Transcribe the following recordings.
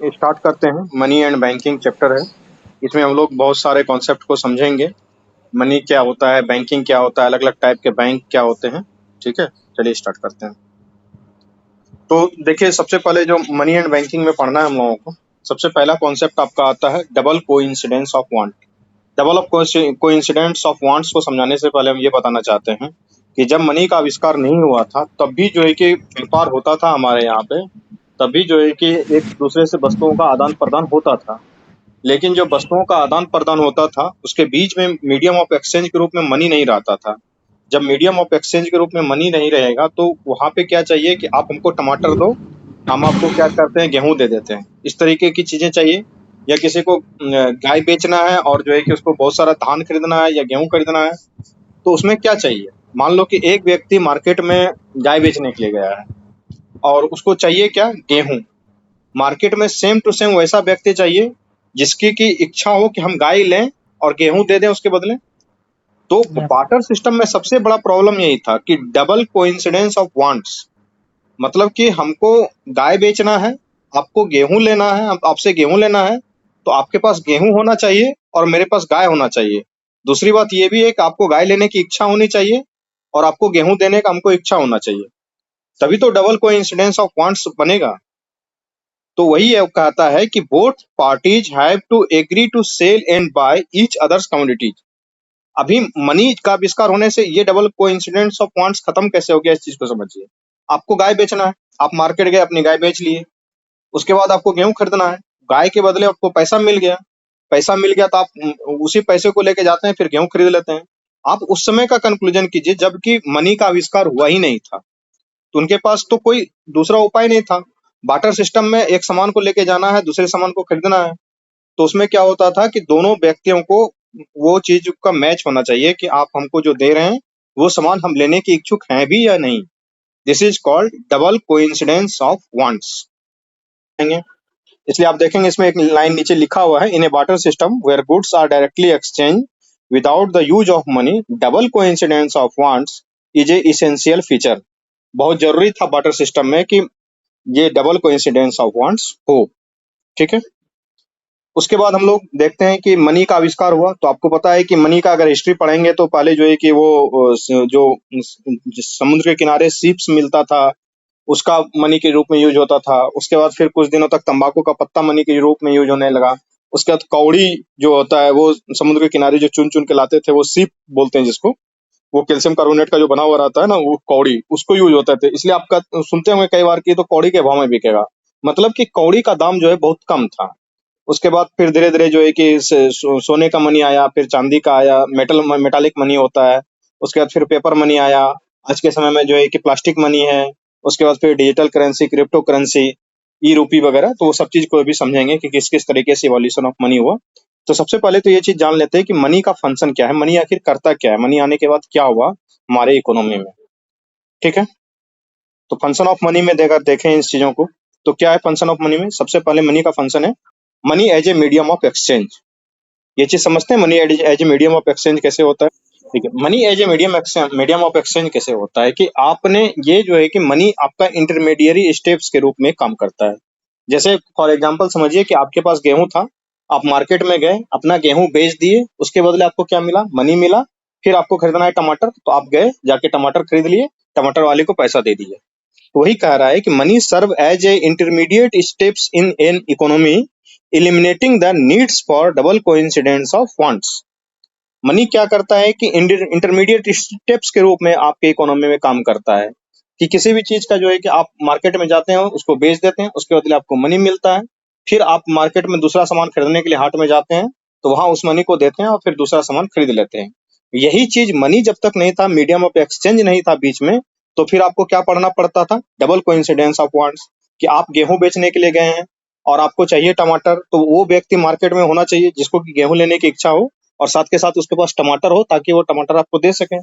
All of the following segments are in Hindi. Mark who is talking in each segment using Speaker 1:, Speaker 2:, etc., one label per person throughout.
Speaker 1: स्टार्ट करते हैं। मनी एंड बैंकिंग चैप्टर है। इसमें हम लोग बहुत सारे कॉन्सेप्ट को समझेंगे। मनी क्या होता है, बैंकिंग क्या होता है, अलग अलग टाइप के बैंक क्या होते हैं। ठीक है, चलिए स्टार्ट करते हैं। तो देखिए, सबसे पहले जो मनी एंड बैंकिंग में पढ़ना है हम लोगों को, सबसे पहला कॉन्सेप्ट आपका आता है double coincidence of want. Double of coincidence of wants को समझाने से पहले हम ये बताना चाहते हैं कि जब मनी का आविष्कार नहीं हुआ था तब भी जो है कि व्यापार होता था हमारे यहाँ पे। तब भी जो है कि एक दूसरे से वस्तुओं का आदान प्रदान होता था। लेकिन जो वस्तुओं का आदान प्रदान होता था उसके बीच में मीडियम ऑफ एक्सचेंज के रूप में मनी नहीं रहता था। जब मीडियम ऑफ एक्सचेंज के रूप में मनी नहीं रहेगा तो वहां पे क्या चाहिए कि आप हमको टमाटर दो, हम आपको क्या करते हैं, गेहूं दे देते हैं। इस तरीके की चीजें चाहिए। या किसी को गाय बेचना है और जो है कि उसको बहुत सारा धान खरीदना है या गेहूं खरीदना है, तो उसमें क्या चाहिए। मान लो कि एक व्यक्ति मार्केट में गाय बेचने के लिए गया है और उसको चाहिए क्या, गेहूं। मार्केट में सेम टू सेम वैसा व्यक्ति चाहिए जिसकी की इच्छा हो कि हम गाय लें और गेहूं दे दें उसके बदले। तो बार्टर सिस्टम में सबसे बड़ा प्रॉब्लम यही था कि डबल कोइंसिडेंस ऑफ वांट्स। मतलब कि हमको गाय बेचना है, आपको गेहूं लेना है, आपसे गेहूं लेना है, तो आपके पास गेहूं होना चाहिए और मेरे पास गाय होना चाहिए। दूसरी बात ये भी है कि आपको गाय लेने की इच्छा होनी चाहिए और आपको गेहूं देने का हमको इच्छा होना चाहिए। तभी तो डबल कोइंसिडेंस ऑफ वांट्स बनेगा। तो वही कहता है कि both parties have to agree to sell and buy each others commodities. अभी मनी का आविष्कार होने से ये डबल कोइंसिडेंस ऑफ वांट्स खत्म कैसे हो गया, इस चीज को समझिए। आपको गाय बेचना है, आप मार्केट गए, अपनी गाय बेच लिए। उसके बाद आपको गेहूं खरीदना है, गाय के बदले आपको पैसा मिल गया। पैसा मिल गया तो आप उसी पैसे को लेके जाते हैं, फिर गेहूं खरीद लेते हैं। आप उस समय का कंक्लूजन कीजिए जबकि मनी का आविष्कार हुआ ही नहीं था, तो उनके पास तो कोई दूसरा उपाय नहीं था। बार्टर सिस्टम में एक सामान को लेके जाना है, दूसरे सामान को खरीदना है, तो उसमें क्या होता था कि दोनों व्यक्तियों को वो चीज का मैच होना चाहिए कि आप हमको जो दे रहे हैं वो सामान हम लेने की इच्छुक हैं भी या नहीं। This is called double coincidence of wants. इसलिए आप देखेंगे इसमें एक लाइन नीचे लिखा हुआ है, in a barter system where goods are directly exchange without the use of money double coincidence of wants is a essential feature. बहुत जरूरी था बार्टर सिस्टम में कि ये डबल कोइंसिडेंस ऑफ वांट्स हो। ठीक है, उसके बाद हम लोग देखते हैं कि मनी का आविष्कार हुआ। तो आपको पता है कि मनी का अगर हिस्ट्री पढ़ेंगे तो पहले जो है कि वो जो समुद्र के किनारे सीप्स मिलता था उसका मनी के रूप में यूज होता था। उसके बाद फिर कुछ दिनों तक तंबाकू का पत्ता मनी के रूप में यूज होने लगा। उसके बाद कौड़ी जो होता है वो समुद्र के किनारे जो चुन चुन के लाते थे, वो सीप बोलते हैं जिसको, वो कैल्शियम कार्बोनेट का जो बना हुआ रहता है ना, वो कौड़ी, उसको यूज होता है। इसलिए आपका सुनते होंगे कई बार कि तो कौड़ी के भाव में बिकेगा, मतलब कि कौड़ी का दाम जो है बहुत कम था। उसके बाद फिर धीरे धीरे जो है कि सोने का मनी आया, फिर चांदी का आया, मेटालिक मनी होता है। उसके बाद फिर पेपर मनी आया। आज के समय में जो है कि प्लास्टिक मनी है। उसके बाद फिर डिजिटल करेंसी, क्रिप्टो करेंसी, ई रूपी वगैरह। तो वो सब चीज को भी समझेंगे कि किस किस तरीके से इवोल्यूशन ऑफ मनी हुआ। तो सबसे पहले तो ये चीज जान लेते हैं कि मनी का फंक्शन क्या है, मनी आखिर करता क्या है, मनी आने के बाद क्या हुआ हमारे इकोनॉमी में। ठीक है, तो फंक्शन ऑफ मनी में देखें इस चीजों को। तो क्या है फंक्शन ऑफ मनी में, सबसे पहले मनी का फंक्शन है money as a medium of exchange. ये चीज समझते हैं money as a medium of exchange कैसे होता है। ठीक है, money as a medium of exchange कैसे होता है कि आपने ये जो है कि मनी आपका इंटरमीडियरी स्टेप्स के रूप में काम करता है। जैसे फॉर एग्जांपल समझिए कि आपके पास गेहूं था, आप मार्केट में गए, अपना गेहूं बेच दिए, उसके बदले आपको क्या मिला, मनी मिला। फिर आपको खरीदना है टमाटर, तो आप गए जाके टमाटर खरीद लिए, टमाटर वाले को पैसा दे दिए। तो वही कह रहा है कि money serve as a intermediate steps in an economy eliminating the needs for double coincidence of funds। मनी क्या करता है कि इंटरमीडिएट स्टेप्स के रूप में आपके इकोनॉमी में काम करता है कि किसी भी चीज का जो है कि आप मार्केट में जाते हो, उसको बेच देते हैं, उसके बदले आपको मनी मिलता है। फिर आप मार्केट में दूसरा सामान खरीदने के लिए हाट में जाते हैं, तो वहां उस मनी को देते हैं और फिर दूसरा सामान खरीद लेते हैं। यही चीज मनी जब तक नहीं था, मीडियम ऑफ एक्सचेंज नहीं था बीच में, तो फिर आपको क्या पढ़ना पड़ता था, डबल कोइंसिडेंस ऑफ वांट्स। कि आप गेहूं बेचने के लिए गए हैं और आपको चाहिए टमाटर, तो वो व्यक्ति मार्केट में होना चाहिए जिसको कि गेहूं लेने की इच्छा हो और साथ के साथ उसके पास टमाटर हो ताकि वो टमाटर आपको दे सके।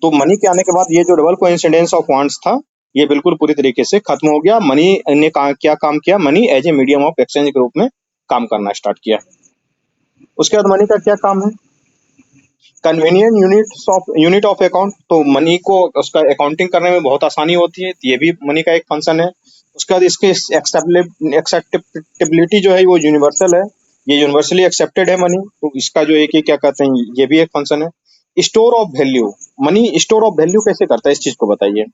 Speaker 1: तो मनी के आने के बाद ये जो डबल कोइंसिडेंस ऑफ वांट्स था ये बिल्कुल पूरी तरीके से खत्म हो गया। मनी ने क्या काम किया, money as a medium of exchange के रूप में काम करना स्टार्ट किया। उसके बाद मनी का क्या काम है, कन्वीनियंट यूनिट ऑफ अकाउंट। तो मनी को उसका अकाउंटिंग करने में बहुत आसानी होती है, ये भी मनी का एक फंक्शन है। उसके बाद इसकी एक्सेप्टेबिलिटी जो है वो यूनिवर्सल है, ये यूनिवर्सली एक्सेप्टेड है मनी। तो इसका जो है कि क्या कहते हैं, ये भी एक फंक्शन है। Store of value, money store of value कैसे करता है, इस चीज को बताइए।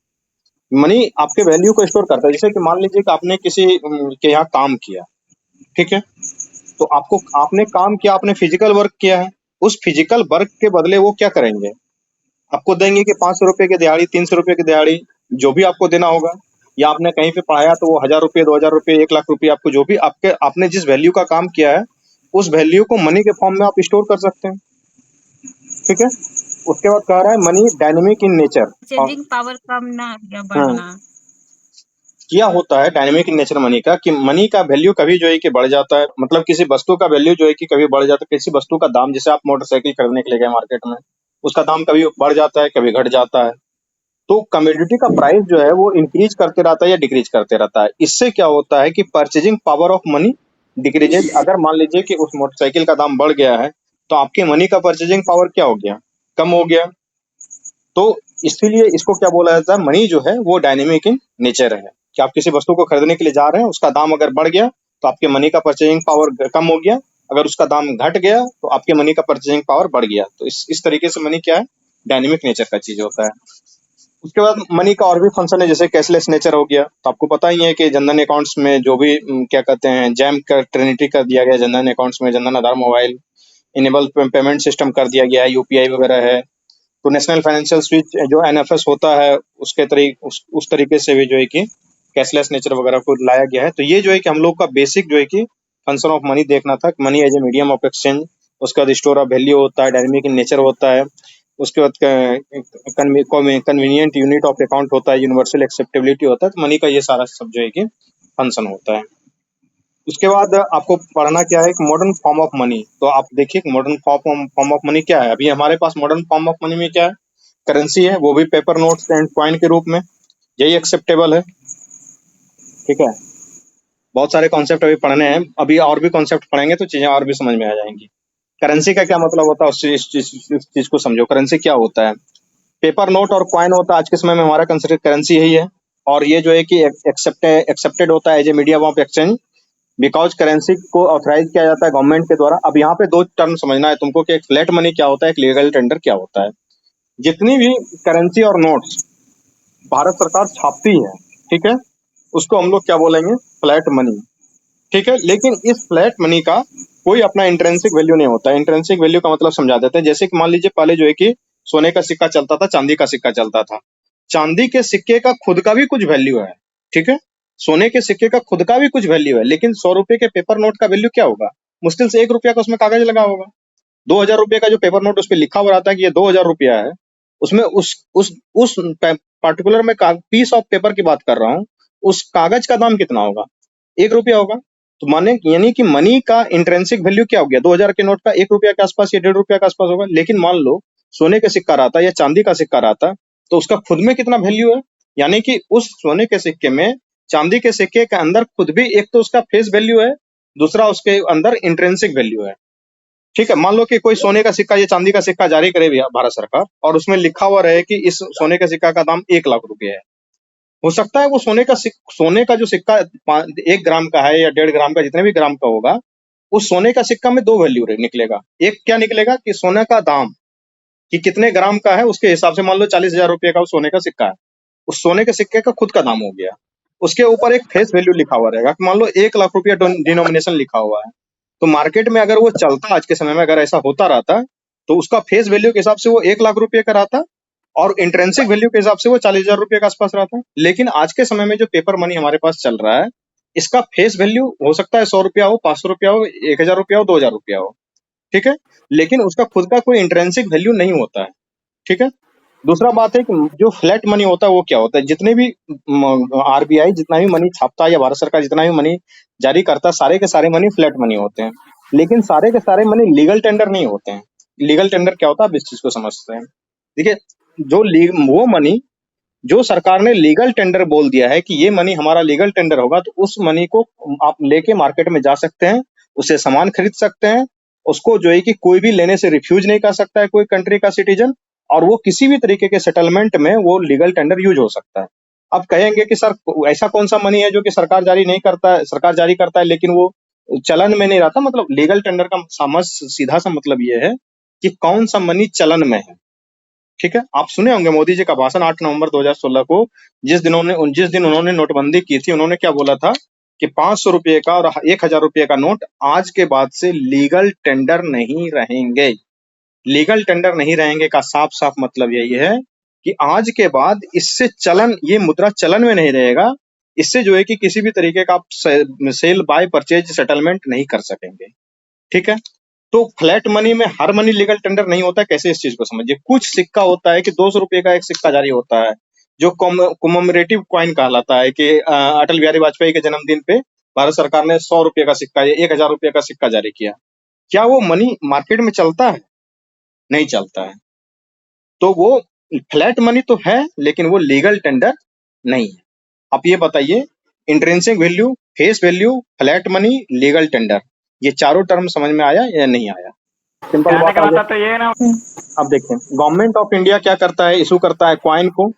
Speaker 1: मनी आपके वैल्यू को स्टोर करता है। जैसे कि मान लीजिए कि आपने किसी के यहाँ काम किया, ठीक है, तो आपको आपने काम किया, आपने फिजिकल वर्क किया है, उस फिजिकल वर्क के बदले वो क्या करेंगे, आपको देंगे कि 500 रुपए की दिहाड़ी, 300 रुपए की दिहाड़ी, जो भी आपको देना होगा। या आपने कहीं पे पढ़ाया तो वो 1000 रुपये, 2000 रुपये, 1 लाख रुपये, आपको जो भी आपके आपने जिस वैल्यू का काम किया है, उस वैल्यू को मनी के फॉर्म में आप स्टोर कर सकते हैं। ठीक है। उसके बाद कह रहा है मनी डायनेमिक इन नेचर। और
Speaker 2: चेंजिंग पावर कम ना या
Speaker 1: हाँ,
Speaker 2: बढ़ना।
Speaker 1: क्या होता है डायनेमिक इन नेचर मनी का, कि मनी का वैल्यू कभी जो है कि बढ़ जाता है, मतलब किसी वस्तु का वैल्यू जो है कि कभी बढ़ जाता है, किसी वस्तु का दाम, जैसे आप मोटरसाइकिल खरीदने के लिए गए मार्केट में, उसका दाम कभी बढ़ जाता है, कभी घट जाता है। तो कमोडिटी का प्राइस जो है वो इंक्रीज करते रहता है या डिक्रीज करते रहता है। इससे क्या होता है कि purchasing power of money decreases. अगर मान लीजिए कि उस मोटरसाइकिल का दाम बढ़ गया है, तो आपके मनी का परचेजिंग पावर क्या हो गया, कम हो गया। तो इसीलिए इसको क्या बोला जाता है, मनी जो है वो डायनेमिक इन नेचर है, कि आप किसी वस्तु को खरीदने के लिए जा रहे हैं, उसका दाम अगर बढ़ गया तो आपके मनी का परचेजिंग पावर कम हो गया, अगर उसका दाम घट गया तो आपके मनी का परचेजिंग पावर बढ़ गया। तो इस तरीके से मनी क्या है, डायनेमिक नेचर का चीज होता है। उसके बाद मनी का और भी फंक्शन है, जैसे कैशलेस नेचर हो गया। तो आपको पता ही है कि जनधन अकाउंट्स में जो भी क्या कहते हैं, जैम कर ट्रिनिटी कर दिया गया जनधन अकाउंट्स में, Jan Dhan Aadhaar mobile enable payment system कर दिया गया है, यूपीआई वगैरह है। तो नेशनल फाइनेंशियल स्विच जो एनएफएस होता है, उसके उस तरीके से भी जो है कि कैशलेस नेचर वगैरह को लाया गया है। तो ये जो है कि हम लोग का बेसिक जो है कि फंक्शन ऑफ मनी देखना था, money as a medium of exchange. उसके बाद स्टोर ऑफ वैल्यू होता है, डायनेमिक इन नेचर होता है। उसके बाद कन्वीनियंट यूनिट ऑफ अकाउंट होता है, यूनिवर्सल एक्सेप्टेबिलिटी होता है। तो मनी का ये सारा सब जो है कि फंक्शन होता है। उसके बाद आपको पढ़ना क्या है, मॉडर्न फॉर्म ऑफ मनी। तो आप देखिए मॉडर्न फॉर्म ऑफ मनी क्या है। अभी हमारे पास मॉडर्न फॉर्म ऑफ मनी में क्या है, करेंसी है, वो भी पेपर नोट्स एंड कॉइन के रूप में, यही एक्सेप्टेबल है। ठीक है। बहुत सारे कॉन्सेप्ट अभी पढ़ने हैं, अभी और भी कॉन्सेप्ट पढ़ेंगे तो चीजें और भी समझ में आ जाएंगी। करेंसी का क्या मतलब होता है, उस चीज को समझो। करेंसी क्या होता है, पेपर नोट और कॉइन होता है, आज के समय में हमारा कंसिडर करेंसी यही है। और ये जो है कि एक्सेप्टेड होता है as a medium of exchange, because currency को ऑथराइज किया जाता है गवर्नमेंट के द्वारा। अब यहाँ पे दो टर्म समझना है तुमको, कि एक फ्लैट मनी क्या होता है, एक लीगल टेंडर क्या होता है। जितनी भी करेंसी और नोट्स भारत सरकार छापती है, ठीक है, उसको हम लोग क्या बोलेंगे, फ्लैट मनी। ठीक है। लेकिन इस फ्लैट मनी का कोई अपना इंट्रेंसिक वैल्यू नहीं होता है। इंट्रेंसिक वैल्यू का मतलब समझा देते हैं। जैसे कि मान लीजिए पहले जो है कि सोने का सिक्का चलता था, चांदी का सिक्का चलता था। चांदी के सिक्के का खुद का भी कुछ वैल्यू है, ठीक है। सोने के सिक्के का खुद का भी कुछ वैल्यू है, लेकिन 100 रुपए के पेपर नोट का वैल्यू क्या होगा, मुश्किल से 1 रुपया का उसमें कागज लगा होगा। 2000 रुपये का जो पेपर नोट उस पर लिखा हुआ रहता है कि ये 2000 रुपया है, उसमें उस पर्टिकुलर में पीस ऑफ पेपर की बात कर रहा हूँ, उस कागज का दाम कितना होगा, 1 रुपया होगा। तो माने यानी कि मनी का इंट्रेंसिक वैल्यू क्या हो गया, 2000 के नोट का 1 रुपया के आसपास या 1.5 रुपया के आसपास होगा। लेकिन मान लो सोने का सिक्का रहता या चांदी का सिक्का रहता, तो उसका खुद में कितना वैल्यू है, यानी कि उस सोने के सिक्के में चांदी के सिक्के के अंदर खुद भी एक तो उसका फेस वैल्यू है, दूसरा उसके अंदर इंट्रेंसिक वैल्यू है। ठीक है। मान लो कि कोई सोने का सिक्का या चांदी का सिक्का जारी करे भारत सरकार, और उसमें लिखा हुआ रहे कि इस सोने के सिक्का का दाम 1 लाख रुपए है। हो सकता है वो सोने का जो सिक्का 1 ग्राम का है या 1.5 ग्राम का, जितने भी ग्राम का होगा, उस सोने का सिक्का में दो वैल्यू निकलेगा। एक क्या निकलेगा कि सोने का दाम, कि कितने ग्राम का है, उसके हिसाब से मान लो 40,000 रुपये का उस सोने का सिक्का है, उस सोने के सिक्के का खुद का दाम हो गया। उसके ऊपर एक फेस वैल्यू लिखा हुआ रहेगा, मान लो 1 लाख रुपया डिनोमिनेशन लिखा हुआ है। तो मार्केट में अगर वो चलता, आज के समय में अगर ऐसा होता रहता, तो उसका फेस वैल्यू के हिसाब से वो 1 लाख रुपये का रहता, और इंट्रेंसिक वैल्यू के हिसाब से वो 40,000 रुपये के आसपास रहता। लेकिन आज के समय में जो पेपर मनी हमारे पास चल रहा है, इसका फेस वैल्यू हो सकता है 100 रुपया हो, 500 रुपया हो, 1000 रुपया हो, 2000 रुपया हो। ठीक है। लेकिन उसका खुद का कोई इंट्रेंसिक वैल्यू नहीं होता है। ठीक है। दूसरा बात है कि जो फ्लैट मनी होता है वो क्या होता है, जितने भी आरबीआई जितना भी मनी छापता है या भारत सरकार जितना भी मनी जारी करता है, सारे के सारे मनी फ्लैट मनी होते हैं। लेकिन सारे के सारे मनी लीगल टेंडर नहीं होते हैं। लीगल टेंडर क्या होता है, आप इस चीज को समझते हैं। देखिए, वो मनी जो सरकार ने लीगल टेंडर बोल दिया है कि ये मनी हमारा लीगल टेंडर होगा, तो उस मनी को आप लेके मार्केट में जा सकते हैं, उससे सामान खरीद सकते हैं। उसको जो है कि कोई भी लेने से रिफ्यूज नहीं कर सकता है, कोई कंट्री का सिटीजन। और वो किसी भी तरीके के सेटलमेंट में वो लीगल टेंडर यूज हो सकता है। अब कहेंगे कि सर ऐसा कौन सा मनी है जो कि सरकार जारी नहीं करता है, सरकार जारी करता है लेकिन वो चलन में नहीं रहता। मतलब लीगल टेंडर का समझ सीधा सा मतलब ये है कि कौन सा मनी चलन में है। ठीक है, आप सुने होंगे मोदी जी का भाषण 8 नवंबर 2016 को, जिस दिन उन्होंने नोटबंदी की थी, उन्होंने क्या बोला था कि 500 रुपए का और 1000 रुपए का नोट आज के बाद से लीगल टेंडर नहीं रहेंगे। लीगल टेंडर नहीं रहेंगे का साफ साफ मतलब यही है कि आज के बाद इससे चलन, ये मुद्रा चलन में नहीं रहेगा। इससे जो है कि किसी भी तरीके का आप सेल बाय परचेज सेटलमेंट नहीं कर सकेंगे। ठीक है, तो फ्लैट मनी में हर मनी लीगल टेंडर नहीं होता है। कैसे, इस चीज को समझिए। कुछ सिक्का होता है कि 200 रुपए का एक सिक्का जारी होता है जो कॉमेमोरेटिव कॉइन कहलाता है कि अटल बिहारी वाजपेयी के जन्मदिन पे भारत सरकार ने 100 रुपए का सिक्का या 1000 रुपए का सिक्का जारी किया। क्या वो मनी मार्केट में चलता है? नहीं चलता है। तो वो फ्लैट मनी तो है लेकिन वो लीगल टेंडर नहीं है। आप ये बताइए, intrinsic value, face value, flat money, legal tender, ये चारों टर्म समझ में आया या नहीं आया? सिंपल
Speaker 2: कहने
Speaker 1: बात
Speaker 2: का
Speaker 1: आ गई।
Speaker 2: मतलब तो ये है ना।
Speaker 1: अब देखिए, गवर्नमेंट ऑफ इंडिया क्या करता है, इशू करता है क्वाइन को,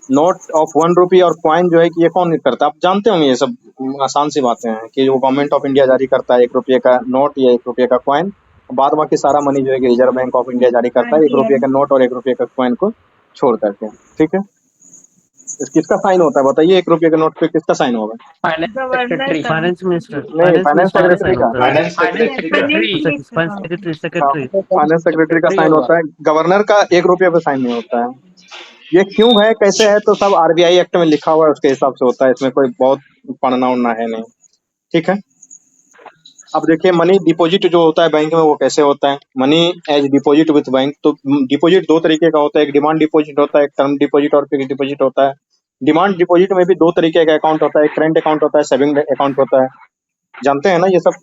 Speaker 1: नोट ऑफ 1 रुपी और क्वाइन जो है कि ये कौन करता है? आप जानते होंगे, ये सब आसान सी बातें हैं कि जो गवर्नमेंट ऑफ इंडिया जारी करता है 1 रुपये का नोट या 1 रुपये का क्वाइन, बाद बाकी सारा मनी जो है कि रिजर्व बैंक ऑफ इंडिया जारी करता है 1 रुपये का नोट और 1 रुपये का क्वाइन को छोड़ करके। ठीक है, किसका साइन होता है बताइए? 1 रुपये के नोट पे किसका साइन होगा?
Speaker 2: सेक्रेटरी।
Speaker 3: फाइनेंस मिनिस्टर
Speaker 1: नहीं,
Speaker 3: फाइनेंस
Speaker 1: फाइनेंस
Speaker 3: मिनिस्टर का
Speaker 1: सेक्रेटरी
Speaker 3: साइन
Speaker 1: का।
Speaker 3: होता है।
Speaker 4: फाइनेंस
Speaker 2: सेक्रेटरी
Speaker 3: सेक्रेटरी
Speaker 1: हाँ,
Speaker 3: सेक्रेटरी
Speaker 1: फाइनेंस सेक्रेटरी का
Speaker 2: सेक्रेटरी
Speaker 1: साइन
Speaker 2: होगा।
Speaker 1: होता है। गवर्नर का 1 रुपये पे साइन नहीं होता है। ये क्यों है, कैसे है, तो सब आरबीआई एक्ट में लिखा हुआ है, उसके हिसाब से होता है। इसमें कोई बहुत पढ़ना उड़ना है नहीं। ठीक है, अब देखिए, मनी डिपॉजिट जो होता है बैंक में वो कैसे होता है? Money as deposit with bank. तो डिपॉजिट दो तरीके का होता है, एक डिमांड डिपॉजिट होता है, एक टर्म डिपॉजिट और फिक्स डिपॉजिट होता है। डिमांड डिपॉजिट में भी दो तरीके का अकाउंट होता है, एक करेंट अकाउंट होता है, सेविंग अकाउंट होता है। जानते हैं ना ये सब?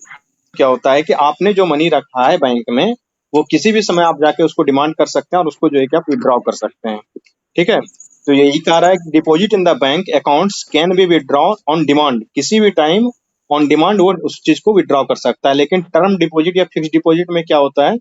Speaker 1: क्या होता है कि आपने जो मनी रखा है बैंक में, वो किसी भी समय आप जाके उसको डिमांड कर सकते हैं और उसको जो है कि आप विड्रॉ कर सकते हैं। ठीक है, तो यही कह रहा है कि deposit in the bank accounts can be withdraw on demand. किसी भी टाइम ऑन डिमांड वो उस चीज को विड्रॉ कर सकता है। लेकिन टर्म डिपॉजिट या फिक्स डिपॉजिट में क्या होता है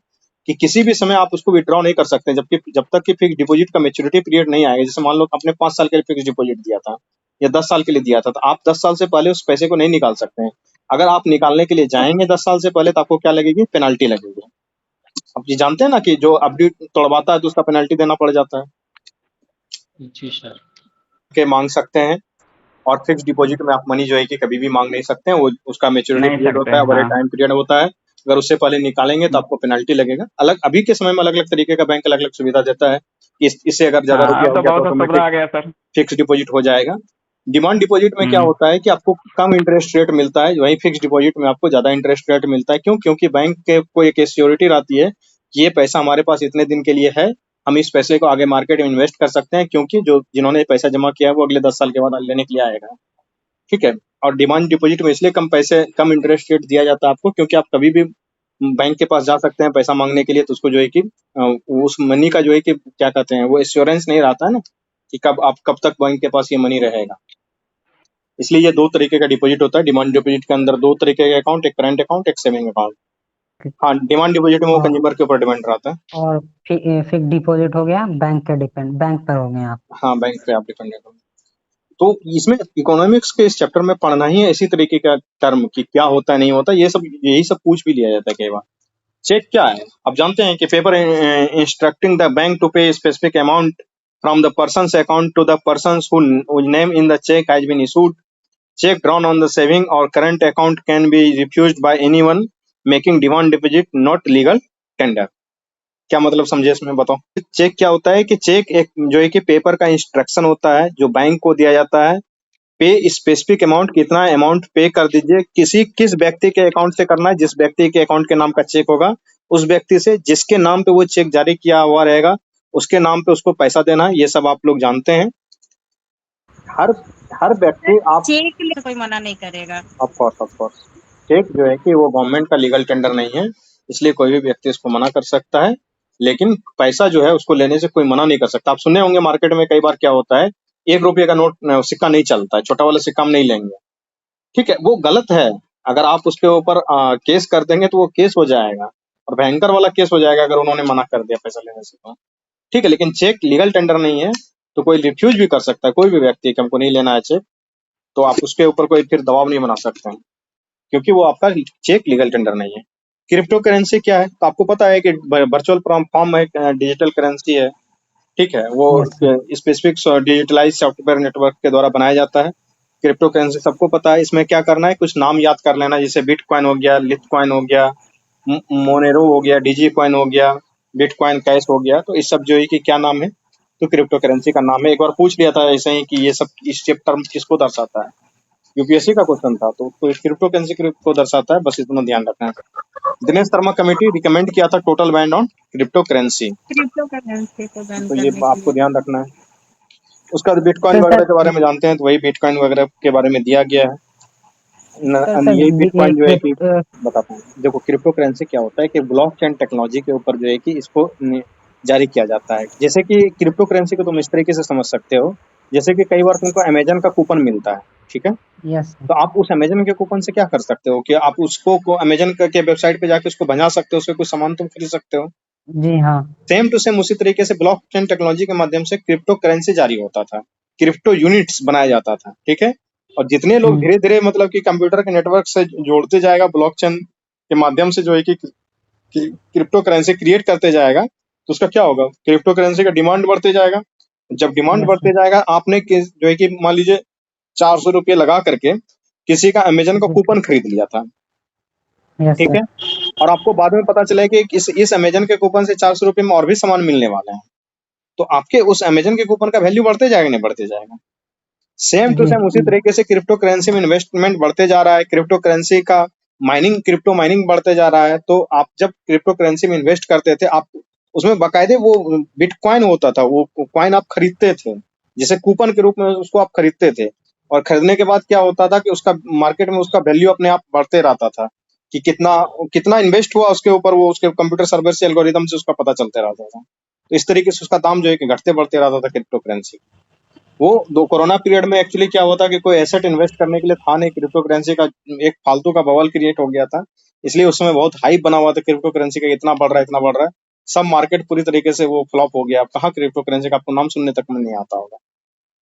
Speaker 1: कि किसी भी समय आप उसको विड्रॉ नहीं कर सकते, जबकि जब तक कि फिक्स डिपॉजिट का मेच्योरिटी पीरियड नहीं आएगा। जैसे मान लो आपने 5 साल के लिए फिक्स डिपॉजिट दिया था या 10 साल के लिए दिया था, तो आप 10 साल से पहले उस पैसे को नहीं निकाल सकते हैं। अगर आप निकालने के लिए जाएंगे 10 साल से पहले, तो आपको क्या लगेगी? पेनल्टी लगेगी। अब ये जानते हैं ना कि जो अपडी तोड़वाता है तो उसका पेनल्टी देना पड़ जाता है।
Speaker 2: जी सर।
Speaker 1: के मांग सकते हैं, और फिक्स डिपॉजिट में आप मनी जो है कि कभी भी मांग नहीं सकते हैं। वो उसका मेच्योरिटी
Speaker 2: नहीं
Speaker 1: पीरियड
Speaker 2: सकते
Speaker 1: होता है,
Speaker 2: हैं,
Speaker 1: ओवर ए
Speaker 2: हाँ।
Speaker 1: टाइम पीरियड होता है। अगर उससे पहले निकालेंगे तो आपको पेनल्टी लगेगा। अलग अभी के समय में अलग अलग तरीके का बैंक अलग अलग सुविधा देता है। इससे अगर ज्यादा
Speaker 2: हाँ,
Speaker 1: रुपया
Speaker 2: अब
Speaker 1: हो
Speaker 2: तो
Speaker 1: गया तो
Speaker 2: बहुत सा सुविधा
Speaker 1: ऑटोमेटिक
Speaker 2: आ गया सर।
Speaker 1: फिक्स डिपॉजिट हो जाएगा। डिमांड डिपॉजिट में क्या होता है कि आपको कम इंटरेस्ट रेट मिलता है, वहीं फिक्स डिपॉजिट में आपको ज्यादा इंटरेस्ट रेट मिलता है। क्यों? क्योंकि बैंक के को एक श्योरिटी रहती है कि ये पैसा हमारे पास इतने दिन के लिए है, हम इस पैसे को आगे मार्केट में इन्वेस्ट कर सकते हैं, क्योंकि जो जिन्होंने पैसा जमा किया है वो अगले 10 साल के बाद लेने के लिए आएगा। ठीक है, और डिमांड डिपॉजिट में इसलिए कम इंटरेस्ट रेट दिया जाता है आपको, क्योंकि आप कभी भी बैंक के पास जा सकते हैं पैसा मांगने के लिए। तो उसको जो है कि उस मनी का जो है कि क्या कहते हैं, वो एश्योरेंस नहीं रहता है ना कि कब तक बैंक के पास ये मनी रहेगा। इसलिए ये दो तरीके का डिपॉजिट होता है। डिमांड डिपॉजिट के अंदर दो तरीके का अकाउंट, एक करंट अकाउंट, एक सेविंग अकाउंट। हाँ, डिमांड डिपॉजिट में वो
Speaker 3: और
Speaker 1: कंज्यूमर के ऊपर डिपेंड रहता है।
Speaker 3: और फिक्स डिपॉजिट हो गया, बैंक पर हो गए आप।
Speaker 1: हाँ, बैंक पे आप डिपेंडेंट हो। तो इसमें इकोनॉमिक्स के इस चैप्टर में पढ़ना ही है इसी तरीके का टर्म कि क्या होता है, नहीं होता, ये सब यही सब पूछ भी लिया जाता है कई बार। चेक क्या है? अब जानते हैं कि paper instructing the bank to pay specific amount from the person's account to the person's whose name in the check has been issued. Check drawn on the saving or current account can be refused by anyone making demand deposit, not legal tender. क्या मतलब समझे इसमें, बताओ। चेक क्या होता है कि चेक एक जो है कि पेपर का इंस्ट्रक्शन होता है जो बैंक को दिया जाता है। पे स्पेसिफिक अमाउंट, कितना अमाउंट पे कर दीजिए, किस व्यक्ति के अकाउंट से करना है, जिस व्यक्ति के अकाउंट के नाम का चेक होगा उस व्यक्ति से, जिसके नाम पे वो चेक जारी किया हुआ रहेगा उसके नाम पे उसको पैसा देना है। ये सब आप लोग जानते हैं। हर हर व्यक्ति आप
Speaker 5: चेक लिए कोई मना नहीं करेगा।
Speaker 1: ऑफ कोर्स चेक जो है कि वो गवर्नमेंट का लीगल टेंडर नहीं है, इसलिए कोई भी व्यक्ति इसको मना कर सकता है। लेकिन पैसा जो है उसको लेने से कोई मना नहीं कर सकता। आप सुने होंगे मार्केट में कई बार क्या होता है, 1 रुपये का नोट सिक्का नहीं चलता है, छोटा वाला सिक्का हम नहीं लेंगे। ठीक है, वो गलत है। अगर आप उसके ऊपर केस कर देंगे तो वो केस हो जाएगा, और भयंकर वाला केस हो जाएगा अगर उन्होंने मना कर दिया पैसा लेने से तो। ठीक है, लेकिन चेक लीगल टेंडर नहीं है। तो कोई रिफ्यूज भी कर सकता है, कोई भी व्यक्ति कि हमको नहीं लेना है चेक, तो आप उसके ऊपर कोई फिर दबाव नहीं बना सकते हैं, क्योंकि वो आपका चेक लीगल टेंडर नहीं है। क्रिप्टो करेंसी क्या है, तो आपको पता है कि वर्चुअल फॉर्म में डिजिटल करेंसी है, ठीक है, वो
Speaker 3: yes sir.
Speaker 1: Specific digitalize software network के द्वारा बनाया जाता है। क्रिप्टो करेंसी सबको पता है, इसमें क्या करना है, कुछ नाम याद कर लेना, जैसे बिटकॉइन हो गया, लिथकॉइन हो गया, मोनेरो हो गया, डिजी कॉइन हो गया, बिटकॉइन कैश हो गया, तो इस सब जो है कि क्या नाम है, तो क्रिप्टो करेंसी का नाम है। एक बार पूछ लिया था ऐसे ही कि ये सब इस टर्म किसको दर्शाता है, यूपीएससी का क्वेश्चन था, तो क्रिप्टो करेंसी को दर्शाता है, बस इतना ध्यान रखना है। दिनेश शर्मा कमेटी रिकमेंड किया था total ban on crypto currency,
Speaker 5: crypto currency को बैन
Speaker 1: तो ये
Speaker 5: करने के
Speaker 1: आपको
Speaker 5: लिए।
Speaker 1: ध्यान रखना है। उसका बिटकॉइन
Speaker 3: तो
Speaker 1: वगैरह
Speaker 3: सर
Speaker 1: के बारे में जानते हैं, तो वही बिटकॉइन वगैरह के बारे में दिया गया है।
Speaker 3: तो सर
Speaker 1: यही
Speaker 3: ये
Speaker 1: बिटकॉइन जो है कि बताता हूँ, देखो क्रिप्टो करेंसी क्या होता है कि ब्लॉकचेन टेक्नोलॉजी के ऊपर जो है कि इसको जारी किया जाता है। जैसे कि क्रिप्टो करेंसी को तुम इस तरीके से समझ सकते हो, जैसे कि कई बार तुमको अमेजन का कूपन मिलता है, ठीक है,
Speaker 3: यस
Speaker 1: तो आप उस अमेजन के कूपन से क्या कर सकते हो कि आप उसको अमेजन के वेबसाइट पे जाके उसको बना सकते हो, उससे कुछ सामान तुम खरीद सकते हो।
Speaker 3: जी हाँ।
Speaker 1: सेम टू सेम उसी तरीके से ब्लॉकचेन टेक्नोलॉजी के माध्यम से क्रिप्टो करेंसी जारी होता था, क्रिप्टो यूनिट्स बनाया जाता था, ठीक है, और जितने लोग धीरे धीरे मतलब कि कंप्यूटर के नेटवर्क से जोड़ते जाएगा, ब्लॉकचेन के माध्यम से जो है कि क्रिप्टो करेंसी क्रिएट करते जाएगा, तो उसका क्या होगा, क्रिप्टो करेंसी का डिमांड बढ़ते जाएगा। जब डिमांड
Speaker 3: यस
Speaker 1: बढ़ते
Speaker 3: सर।
Speaker 1: जाएगा, आपने जो है कि मान लीजिए 400 रुपये लगा करके किसी का अमेजन का कूपन खरीद लिया था,
Speaker 3: यस
Speaker 1: ठीक
Speaker 3: सर।
Speaker 1: है, और आपको बाद में पता चला कि इस अमेजन के कूपन से 400 रुपये में और भी सामान मिलने वाले हैं, तो आपके उस अमेजन के कूपन का वैल्यू बढ़ते जाएगा, नहीं बढ़ते जाएगा। सेम टू
Speaker 3: जी
Speaker 1: सेम उसी तरीके से क्रिप्टो करेंसी में इन्वेस्टमेंट बढ़ते जा रहा है, क्रिप्टो करेंसी का माइनिंग, क्रिप्टो माइनिंग बढ़ते जा रहा है। तो आप जब क्रिप्टो करेंसी में इन्वेस्ट करते थे, आप उसमें बाकायदे वो बिटकॉइन होता था, वो कॉइन आप खरीदते थे, जैसे कूपन के रूप में उसको आप खरीदते थे, और खरीदने के बाद क्या होता था कि उसका मार्केट में उसका वैल्यू अपने आप बढ़ते रहता था, कि कितना कितना इन्वेस्ट हुआ उसके ऊपर, वो उसके कंप्यूटर सर्वर से एल्गोरिदम से उसका पता चलते रहता था। तो इस तरीके से उसका दाम जो है कि घटते बढ़ते रहता था क्रिप्टो करेंसी। वो दो कोरोना पीरियड में एक्चुअली क्या हुआ था कि कोई एसेट इन्वेस्ट करने के लिए था नहीं, क्रिप्टो करेंसी का एक फालतू का बबल क्रिएट हो गया था, इसलिए उस समय बहुत हाइप बना हुआ था क्रिप्टो करेंसी का, इतना बढ़ रहा है, इतना बढ़ रहा है, सब मार्केट पूरी तरीके से वो फ्लॉप हो गया। अब कहाँ क्रिप्टो करेंसी का आपको नाम सुनने तक में नहीं आता होगा,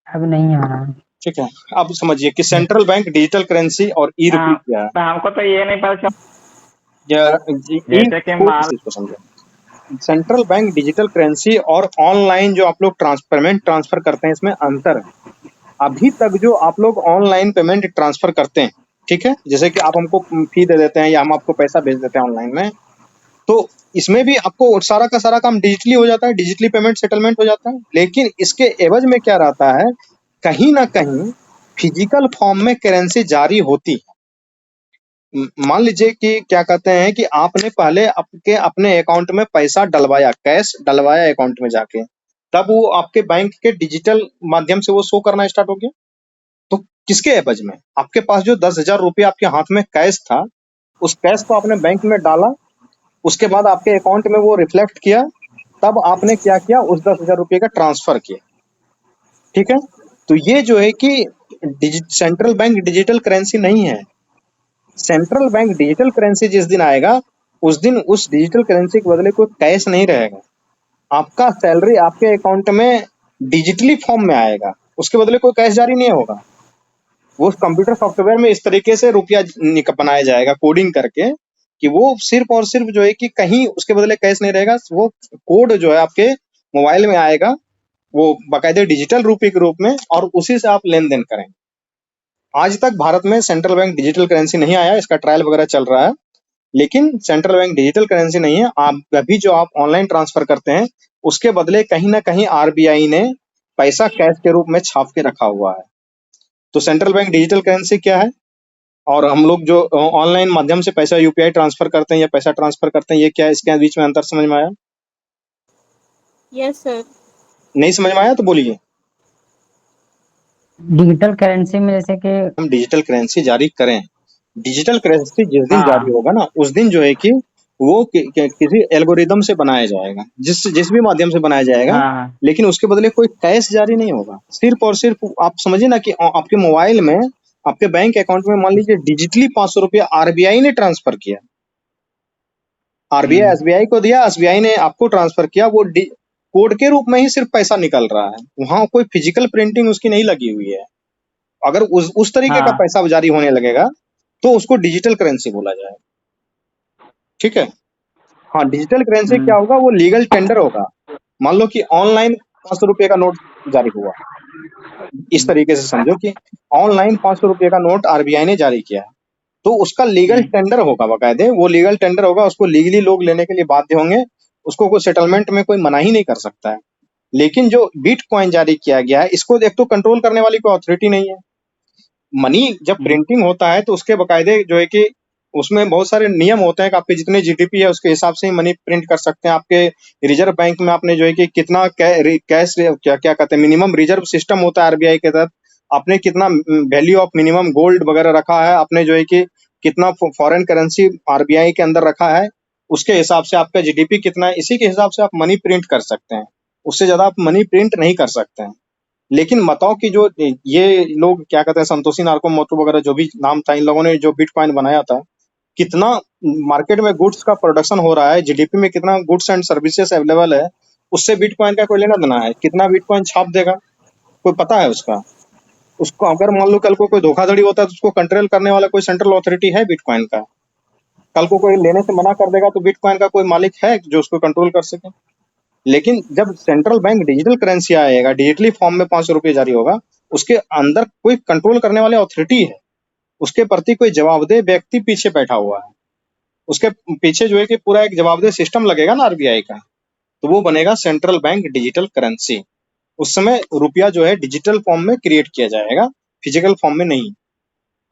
Speaker 3: अब नहीं आ रहा है।
Speaker 1: ठीक है। अब समझिए कि सेंट्रल बैंक डिजिटल करेंसी और ई रुपी क्या है।
Speaker 2: तो हमको तो ये नहीं पता
Speaker 1: ई
Speaker 2: जैसे कि मान
Speaker 1: को समझो, सेंट्रल बैंक डिजिटल करेंसी और ऑनलाइन जो आप लोग पेमेंट ट्रांसफर करते हैं, इसमें अंतर है। अभी तक जो आप लोग ऑनलाइन पेमेंट ट्रांसफर करते हैं, ठीक है, जैसे कि आप हमको फी दे देते हैं या हम आपको पैसा भेज देते हैं ऑनलाइन में, तो इसमें भी आपको सारा का सारा काम डिजिटली हो जाता है, डिजिटली पेमेंट सेटलमेंट हो जाता है। लेकिन इसके एवज में क्या रहता है, कहीं ना कहीं फिजिकल फॉर्म में करेंसी जारी होती है। मान लीजिए कि क्या कहते हैं कि आपने पहले अपने अकाउंट में पैसा डलवाया, कैश डलवाया अकाउंट में जाके, तब वो आपके बैंक के डिजिटल माध्यम से वो शो करना स्टार्ट हो गया। तो किसके एवज में, आपके पास जो 10,000 रुपये आपके हाथ में कैश था, उस कैश को आपने बैंक में डाला, उसके बाद आपके अकाउंट में वो रिफ्लेक्ट किया, तब आपने क्या किया, उस 10,000 रुपये का ट्रांसफर किया, ठीक है। तो ये जो है कि सेंट्रल बैंक डिजिटल करेंसी नहीं है। सेंट्रल बैंक डिजिटल करेंसी जिस दिन आएगा, उस दिन उस डिजिटल करेंसी के बदले कोई कैश नहीं रहेगा, आपका सैलरी आपके अकाउंट में डिजिटली फॉर्म में आएगा, उसके बदले कोई कैश जारी नहीं होगा। वो कंप्यूटर सॉफ्टवेयर में इस तरीके से रुपया बनाया जाएगा कोडिंग करके, कि वो सिर्फ और सिर्फ जो है कि कहीं उसके बदले कैश नहीं रहेगा, वो कोड जो है आपके मोबाइल में आएगा, वो बाकायदे डिजिटल रुपये के रूप में, और उसी से आप लेन देन करेंगे। आज तक भारत में सेंट्रल बैंक डिजिटल करेंसी नहीं आया, इसका ट्रायल वगैरह चल रहा है, लेकिन सेंट्रल बैंक डिजिटल करेंसी नहीं है। आप अभी जो आप ऑनलाइन ट्रांसफर करते हैं, उसके बदले कहीं ना कहीं आरबीआई ने पैसा कैश के रूप में छाप के रखा हुआ है। तो सेंट्रल बैंक डिजिटल करेंसी क्या है, और हम लोग जो ऑनलाइन माध्यम से पैसा यूपीआई ट्रांसफर करते हैं या पैसा ट्रांसफर करते हैं, ये क्या है, इसके बीच में अंतर समझ में आया?
Speaker 5: Yes sir.
Speaker 1: नहीं समझ में आया तो बोलिए।
Speaker 3: डिजिटल करेंसी में जैसे कि
Speaker 1: हम डिजिटल करेंसी जारी करें, डिजिटल करेंसी जिस दिन जारी होगा ना, उस दिन जो है कि वो किसी एल्गोरिदम से बनाया जाएगा, जिस भी माध्यम से बनाया जाएगा, लेकिन उसके बदले कोई कैश जारी नहीं होगा। सिर्फ और सिर्फ आप समझिए ना कि आपके मोबाइल में, आपके बैंक अकाउंट में मान लीजिए डिजिटली 500 रुपया आरबीआई ने ट्रांसफर किया, आरबीआई एसबीआई को दिया, एसबीआई ने आपको ट्रांसफर किया, वो कोड के रूप में ही सिर्फ पैसा निकल रहा है, वहां कोई फिजिकल प्रिंटिंग उसकी नहीं लगी हुई है। अगर उस तरीके का
Speaker 2: हाँ
Speaker 1: पैसा जारी होने लगेगा तो उसको डिजिटल करेंसी बोला जाएगा। ठीक है। हाँ, डिजिटल करेंसी क्या होगा, वो लीगल टेंडर होगा। मान लो कि ऑनलाइन 500 रुपये का नोट जारी हुआ, इस तरीके से समझो कि ऑनलाइन 500 रुपये का नोट आरबीआई ने जारी किया है, तो उसका लीगल टेंडर होगा, बकायदे वो लीगल टेंडर होगा, उसको लीगली लोग लेने के लिए बाध्य होंगे, उसको कोई सेटलमेंट में कोई मना ही नहीं कर सकता है। लेकिन जो बिटकॉइन जारी किया गया है, इसको एक तो कंट्रोल करने वाली कोई अथॉरिटी नहीं है। मनी जब प्रिंटिंग होता है तो उसके बकायदे जो है कि उसमें बहुत सारे नियम होते हैं कि आपके जितने जीडीपी है उसके हिसाब से ही मनी प्रिंट कर सकते हैं। आपके रिजर्व बैंक में आपने जो है कि कितना कैश क्या क्या कहते हैं, मिनिमम रिजर्व सिस्टम होता है आरबीआई के तहत, आपने कितना वैल्यू ऑफ मिनिमम गोल्ड वगैरह रखा है, आपने जो है कि कितना फॉरेन करेंसी आरबीआई के अंदर रखा है, उसके हिसाब से आपका जीडीपी कितना है, इसी के हिसाब से आप मनी प्रिंट कर सकते हैं। उससे ज्यादा आप मनी प्रिंट नहीं कर सकते हैं। लेकिन बताओ कि जो ये लोग क्या कहते हैं, संतोषी नारकोमोटो वगैरह जो भी नाम था, इन लोगों ने जो बिटकॉइन बनाया था, कितना मार्केट में गुड्स का प्रोडक्शन हो रहा है, जीडीपी में कितना गुड्स एंड सर्विसेज अवेलेबल है, उससे बिटकॉइन का कोई लेना देना है? कितना बिटकॉइन छाप देगा, कोई पता है उसका? उसको अगर मान लो कल को कोई धोखाधड़ी होता है तो उसको कंट्रोल करने वाला कोई सेंट्रल अथॉरिटी है बिटकॉइन का? कल को कोई लेने से मना कर देगा तो बिटकॉइन का कोई मालिक है जो उसको कंट्रोल कर सके? लेकिन जब सेंट्रल बैंक डिजिटल करेंसी आएगा, डिजिटली फॉर्म में 500 रुपये जारी होगा, उसके अंदर कोई कंट्रोल करने वाले अथॉरिटी है, उसके प्रति कोई जवाबदेह व्यक्ति पीछे बैठा हुआ है, उसके पीछे जो है कि पूरा एक जवाबदेह सिस्टम लगेगा ना आरबीआई का, तो वो बनेगा सेंट्रल बैंक डिजिटल करेंसी। उस समय रुपया जो है डिजिटल फॉर्म में क्रिएट किया जाएगा, फिजिकल फॉर्म में नहीं।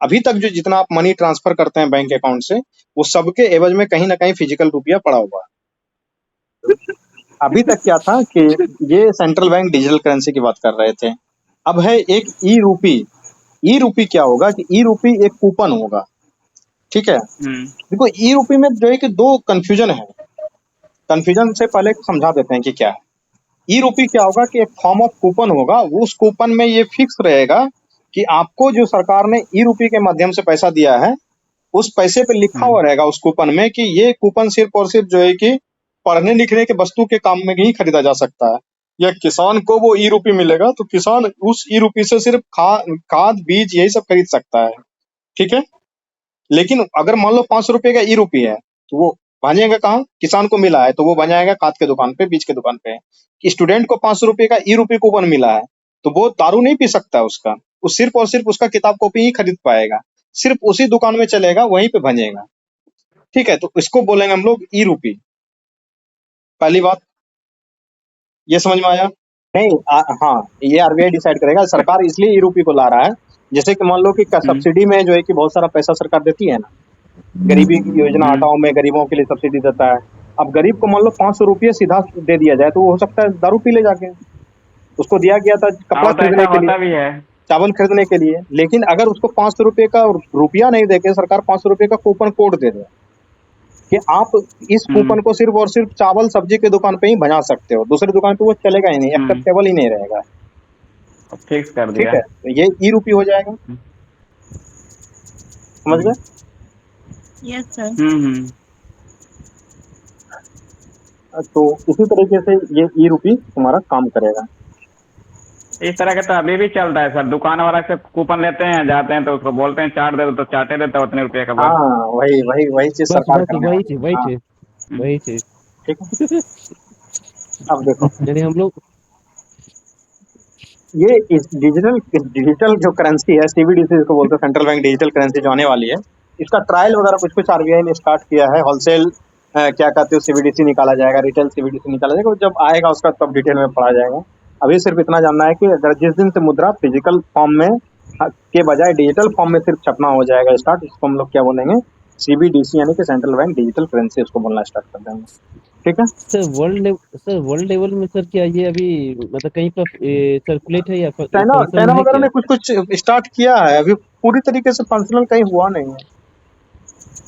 Speaker 1: अभी तक जो जितना आप मनी ट्रांसफर करते हैं बैंक अकाउंट से, वो सबके एवज में कहीं ना कहीं फिजिकल रुपया पड़ा हुआ है। अभी तक क्या था कि ये सेंट्रल बैंक डिजिटल करेंसी की बात कर रहे थे। अब है एक ई रूपी। ई रूपी क्या होगा कि ई रूपी एक कूपन होगा। ठीक है। देखो ई रूपी में जो है कि दो कंफ्यूजन है। कंफ्यूजन से पहले समझा देते हैं कि क्या है। ई रूपी क्या होगा कि एक फॉर्म ऑफ कूपन होगा, वो उस कूपन में ये फिक्स रहेगा कि आपको जो सरकार ने ई रूपी के माध्यम से पैसा दिया है, उस पैसे पे लिखा हुआ रहेगा उस कूपन में कि ये कूपन सिर्फ और सिर्फ जो है कि पढ़ने लिखने के वस्तु के काम में ही खरीदा जा सकता है। या किसान को वो ई रूपी मिलेगा तो किसान उस ई रूपी से सिर्फ खाद बीज यही सब खरीद सकता है। ठीक है। लेकिन अगर मान लो 500 रुपये का ई रूपी है तो वो भाजेगा कहाँ? किसान को मिला है तो वो भाजाएगा खाद के दुकान पे, बीज के दुकान पे। स्टूडेंट को 500 रुपये का ई रूपी कूपन मिला है तो वो दारू नहीं पी सकता उसका, वो सिर्फ और सिर्फ उसका किताब कॉपी ही खरीद पाएगा, सिर्फ उसी दुकान में चलेगा, वहीं पे भजेगा। ठीक है। तो इसको बोलेंगे हम लोग ई रूपी। पहली बात ये समझ में आया? नहीं हाँ, ये आरबीआई डिसाइड करेगा। सरकार इसलिए ई रूपी को ला रहा है, जैसे कि मान लो कि सब्सिडी में जो है कि बहुत सारा पैसा सरकार देती है ना, गरीबी की योजना हटाओ में गरीबों के लिए सब्सिडी देता है। अब गरीब को मान लो 500 रुपये सीधा दे दिया जाए तो वो हो सकता है दारू पी ले जाके। उसको दिया गया था कपड़ा खरीदने के लिए,
Speaker 2: भी है।
Speaker 1: चावल खरीदने के लिए। लेकिन अगर उसको 500 रुपये का रुपया नहीं देके सरकार 500 रुपये का कूपन कोड दे दे कि आप इस कूपन को सिर्फ और सिर्फ चावल सब्जी की दुकान पे ही बना सकते हो, दूसरी दुकान पे वो चलेगा ही नहीं, एक्सेप्टेबल ही नहीं रहेगा।
Speaker 2: फिक्स कर
Speaker 1: ठीक है। तो ये ई रूपी हो जाएगा। समझ गए?
Speaker 5: Yes sir.
Speaker 1: तो इसी तरीके से ये ई रूपी तुम्हारा काम करेगा।
Speaker 2: इस तरह का तो अभी भी चल रहा है सर। दुकान वाला से कूपन लेते हैं, जाते हैं तो उसको बोलते हैं चाट दे दो, तो चाटे देता है उतने रुपये का। बस
Speaker 1: हाँ, वही वही वही चीज
Speaker 4: बस
Speaker 1: सरकार
Speaker 4: बस
Speaker 1: करने
Speaker 4: वही
Speaker 1: वाली
Speaker 4: चीज
Speaker 1: है।
Speaker 4: वही
Speaker 1: हाँ,
Speaker 4: चीज वही चीज
Speaker 1: ठीक है। अब देखो
Speaker 4: यानी हम लोग
Speaker 1: ये डिजिटल जो करेंसी है, सीबीडीसी जिसको बोलते हैं, सेंट्रल बैंक डिजिटल करेंसी जो आने वाली है, इसका ट्रायल वगैरह कुछ कुछ आरबीआई ने स्टार्ट किया है। होलसेल क्या कहते हो सीबीडीसी निकाला जाएगा, रिटेल सीबीडीसी निकाला जाएगा, जब आएगा उसका तब डिटेल में पढ़ा जाएगा। अभी सिर्फ इतना जानना है कि अगर जिस दिन से मुद्रा फिजिकल फॉर्म में के बजाय डिजिटल फॉर्म में सिर्फ छपना हो जाएगा स्टार्ट, इसको हम लोग क्या बोलेंगे? सीबीडीसी, यानी कि सेंट्रल बैंक डिजिटल करेंसी, इसको बोलना स्टार्ट कर देंगे। ठीक है।
Speaker 4: सर वर्ल्ड लेवल में सर क्या ये अभी मतलब कहीं पर सर्कुलेट है या
Speaker 1: चाइना
Speaker 4: फंक्शन
Speaker 1: चाइना
Speaker 4: है
Speaker 1: वगैरह
Speaker 4: क्या?
Speaker 1: ने कुछ कुछ स्टार्ट किया है, अभी पूरी तरीके से फंक्शनल कहीं हुआ नहीं है,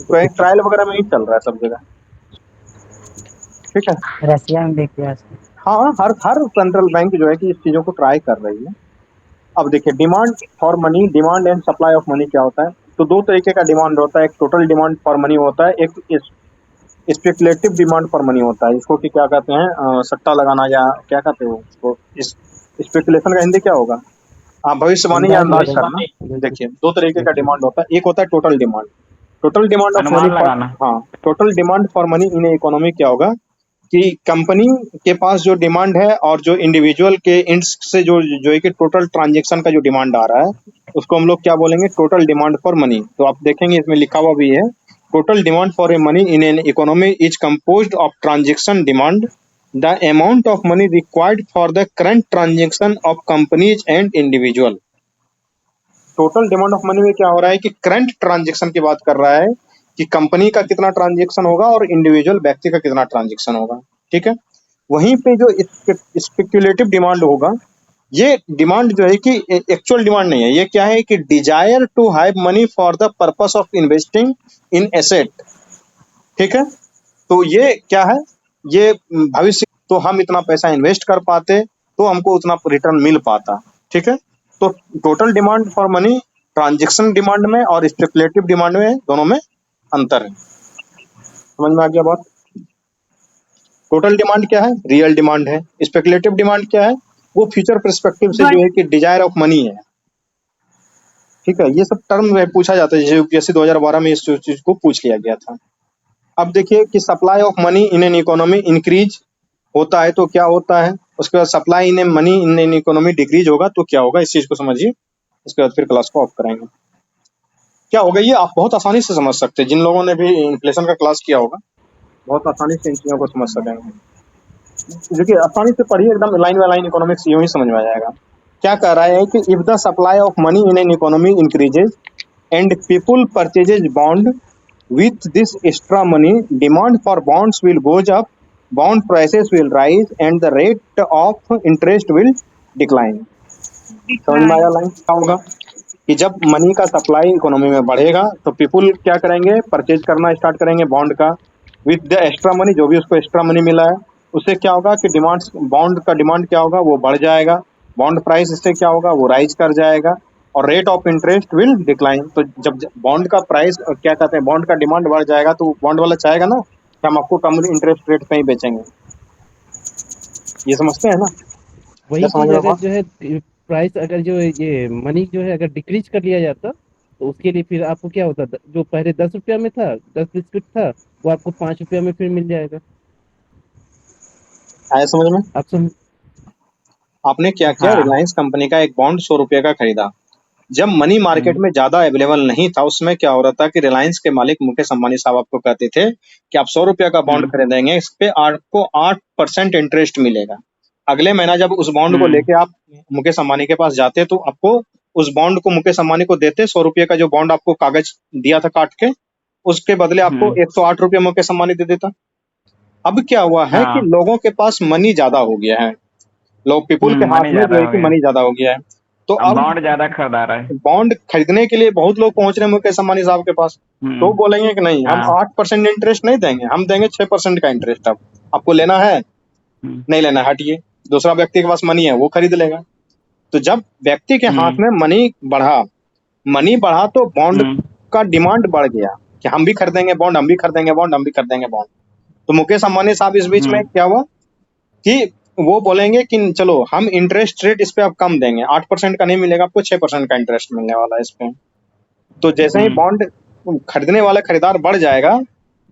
Speaker 1: तो एक ट्रायल वगैरह में ही चल रहा है सब जगह। ठीक है।
Speaker 3: रसिया में भी किया था।
Speaker 1: हाँ, हर हर सेंट्रल बैंक जो है कि इस चीजों को ट्राई कर रही है। अब देखिए, demand for money, demand and supply of money क्या होता है? तो दो तरीके का डिमांड होता है। एक टोटल डिमांड फॉर मनी होता है, एक स्पेकुलेटिव डिमांड फॉर मनी होता है, इसको कि क्या कहते हैं, सट्टा लगाना या क्या कहते हो उसको, इस स्पेकुलेशन का हिंदी क्या होगा? हाँ, भविष्यवाणी या
Speaker 4: अंदाज
Speaker 1: अंदाज
Speaker 4: लगाना।
Speaker 1: करना।
Speaker 4: जैसे
Speaker 1: देखिए, दो तरीके का
Speaker 4: जैसे
Speaker 1: डिमांड होता है, एक होता है total demand. Total demand of money
Speaker 2: अनुमान
Speaker 1: फॉर,
Speaker 2: लगाना।
Speaker 1: हाँ, total demand for money in economy क्या होगा कि कंपनी के पास जो डिमांड है और जो इंडिविजुअल के इंड्स से जो है कि टोटल ट्रांजेक्शन का जो डिमांड आ रहा है, उसको हम लोग क्या बोलेंगे, टोटल डिमांड फॉर मनी। तो आप देखेंगे इसमें लिखा हुआ भी है, total demand for a money in an economy is composed of transaction demand, the amount of money required for the current transaction of companies and individual. Total demand of money में क्या हो रहा है कि करंट ट्रांजेक्शन की बात कर रहा है कि कंपनी का कितना ट्रांजेक्शन होगा और इंडिविजुअल व्यक्ति का कितना ट्रांजेक्शन होगा, ठीक है। वहीं पे जो स्पेक्युलेटिव डिमांड होगा, ये डिमांड जो है कि एक्चुअल डिमांड नहीं है, ये क्या है कि desire to have money for the purpose of investing in asset, ठीक है। तो ये क्या है, ये भविष्य, तो हम इतना पैसा इन्वेस्ट कर पाते तो हमको उतना रिटर्न मिल पाता, ठीक है। तो total demand for money transaction demand में और स्पेकुलेटिव डिमांड में, दोनों में अंतर है। समझ में आ गया बात? टोटल डिमांड क्या है, रियल डिमांड है। स्पेकुलेटिव डिमांड क्या है, वो फ्यूचर पर्सपेक्टिव से जो है कि डिजायर ऑफ मनी है, ठीक है। ये सब टर्म में पूछा जाता है, यूपीएससी 2012 में इस चीज को पूछ लिया गया था। अब देखिए कि supply of money in an economy increase होता है तो क्या होता है, उसके बाद supply in money in an economy decrease होगा तो क्या होगा, इस चीज को समझिए, उसके बाद फिर क्लास को ऑफ कराएंगे। क्या होगा ये आप बहुत आसानी से समझ सकते हैं, जिन लोगों ने भी इन्फ्लेशन का क्लास किया होगा बहुत आसानी से इन चीजों को समझ सकेंगे। देखिए आसानी से पढ़िए, एकदम लाइन बाय लाइन इकोनॉमिक्स यूं ही समझ में आ जाएगा। क्या कह रहा है कि if the supply of money in an economy increases and people purchases bond with this extra money, demand for bonds will goes up, bond prices will rise, and the rate of interest will decline. समझ में आया लाइन? क्या होगा कि जब मनी का सप्लाई इकोनॉमी में बढ़ेगा तो पीपुल क्या करेंगे, परचेज करना स्टार्ट करेंगे बॉन्ड का, विद द एक्स्ट्रा मनी, जो भी उसको एक्स्ट्रा मनी मिला है उससे क्या होगा कि डिमांड, बॉन्ड का डिमांड क्या होगा, वो बढ़ जाएगा, बॉन्ड प्राइस इससे क्या होगा, वो राइज कर जाएगा, और rate of interest will decline. तो जब बॉन्ड का प्राइस क्या कहते हैं, बॉन्ड का डिमांड बढ़ जाएगा तो बॉन्ड वाला चाहेगा ना कि हम आपको कम इंटरेस्ट रेट पे ही बेचेंगे। ये समझते हैं ना?
Speaker 4: वही
Speaker 1: क्या समझ
Speaker 4: चीज
Speaker 1: में
Speaker 4: अगर
Speaker 1: बात?
Speaker 4: जो है प्राइस अगर जो ये मनी जो है अगर डिक्रीज कर लिया जाता तो उसके लिए फिर आपको क्या होता, जो पहले 10 रुपया में था, 10 बिस्किट था, वो आपको 5 रुपया में फिर मिल जाएगा।
Speaker 1: आया समझ में?
Speaker 4: आप समझ।
Speaker 1: आपने क्या किया,
Speaker 2: हाँ।
Speaker 1: रिलायंस कंपनी का एक बॉन्ड 100 रुपये का खरीदा। जब मनी मार्केट में ज्यादा अवेलेबल नहीं था, उसमें क्या हो रहा था कि रिलायंस के मालिक मुकेश अंबानी साहब आपको कहते थे कि आप 100 रुपये का बॉन्ड खरीदेंगे, इस पे आपको 8% इंटरेस्ट मिलेगा। अगले महीना जब उस बॉन्ड को लेके आप मुकेश अंबानी के पास जाते तो आपको उस बॉन्ड को मुकेश अंबानी को देते, 100 रुपये का जो बॉन्ड आपको कागज दिया था काट के, उसके बदले आपको 108 रुपये मुकेश अंबानी दे देता। अब क्या हुआ है कि
Speaker 2: हाँ।
Speaker 1: लोगों के पास मनी ज्यादा हो गया है, लोग पीपुल के हाथ
Speaker 2: मनी
Speaker 1: में
Speaker 2: ज्यादा
Speaker 1: जो है
Speaker 2: हो
Speaker 1: कि
Speaker 2: गया,
Speaker 1: मनी ज्यादा हो गया है। तो
Speaker 2: अब
Speaker 1: अब
Speaker 2: बॉन्ड ज्यादा खरीदा रहा है।
Speaker 1: बॉन्ड खरीदने के लिए बहुत लोग पहुंच रहे हैं मुकेश अंबानी साहब के पास, तो वो बोलेंगे कि नहीं, हम
Speaker 2: हाँ।
Speaker 1: 8% इंटरेस्ट नहीं देंगे, हम देंगे 6% का इंटरेस्ट। अब आपको लेना है, नहीं लेना है, हटिए। दूसरा व्यक्ति के पास मनी है, वो खरीद लेगा। तो जब व्यक्ति के हाथ में मनी बढ़ा तो बॉन्ड का डिमांड बढ़ गया कि हम भी खरीदेंगे बॉन्ड, हम भी खरीदेंगे बॉन्ड, हम भी खरीदेंगे बॉन्ड। तो मुकेश अंबानी साहब इस बीच में क्या हुआ कि वो बोलेंगे कि चलो हम इंटरेस्ट रेट इस पे अब कम देंगे, 8% का नहीं मिलेगा आपको, 6% का इंटरेस्ट मिलने वाला है इस पे। तो जैसे ही बॉन्ड खरीदने वाला खरीदार बढ़ जाएगा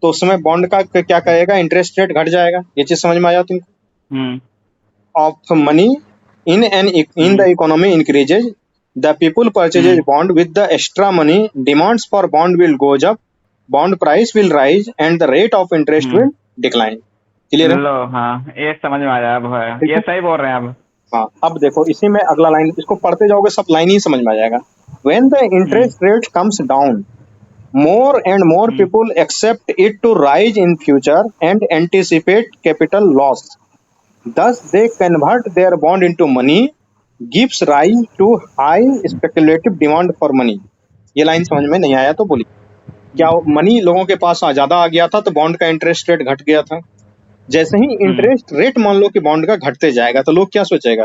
Speaker 1: तो उस समय बॉन्ड का क्या करेगा, इंटरेस्ट रेट घट जाएगा। ये चीज समझ में आया तुमको? Of money in the economy increases, the people purchases bond with the extra money, demands for bond will goes up, bond price will rise, and the rate of interest will decline. Clear है?
Speaker 2: लो, हाँ, ये समझ में आ जाए अब है,
Speaker 1: ठीक
Speaker 2: ये
Speaker 1: है?
Speaker 2: सही बोल रहे हैं अब।
Speaker 1: हाँ, अब देखो इसी में अगला लाइन, इसको पढ़ते जाओगे सब लाइन ही समझ में आ जाएगा। When the interest rate comes down, more and more people accept it to rise in future and anticipate capital loss. Thus, they convert their bond into money, gives rise to high speculative demand for money. ये लाइन समझ में नहीं आया तो बोलिए, क्या मनी लोगों के पास ज्यादा आ गया था तो बॉन्ड का इंटरेस्ट रेट घट गया था। जैसे ही इंटरेस्ट रेट मान लो कि बॉन्ड का घटते जाएगा तो लोग क्या सोचेगा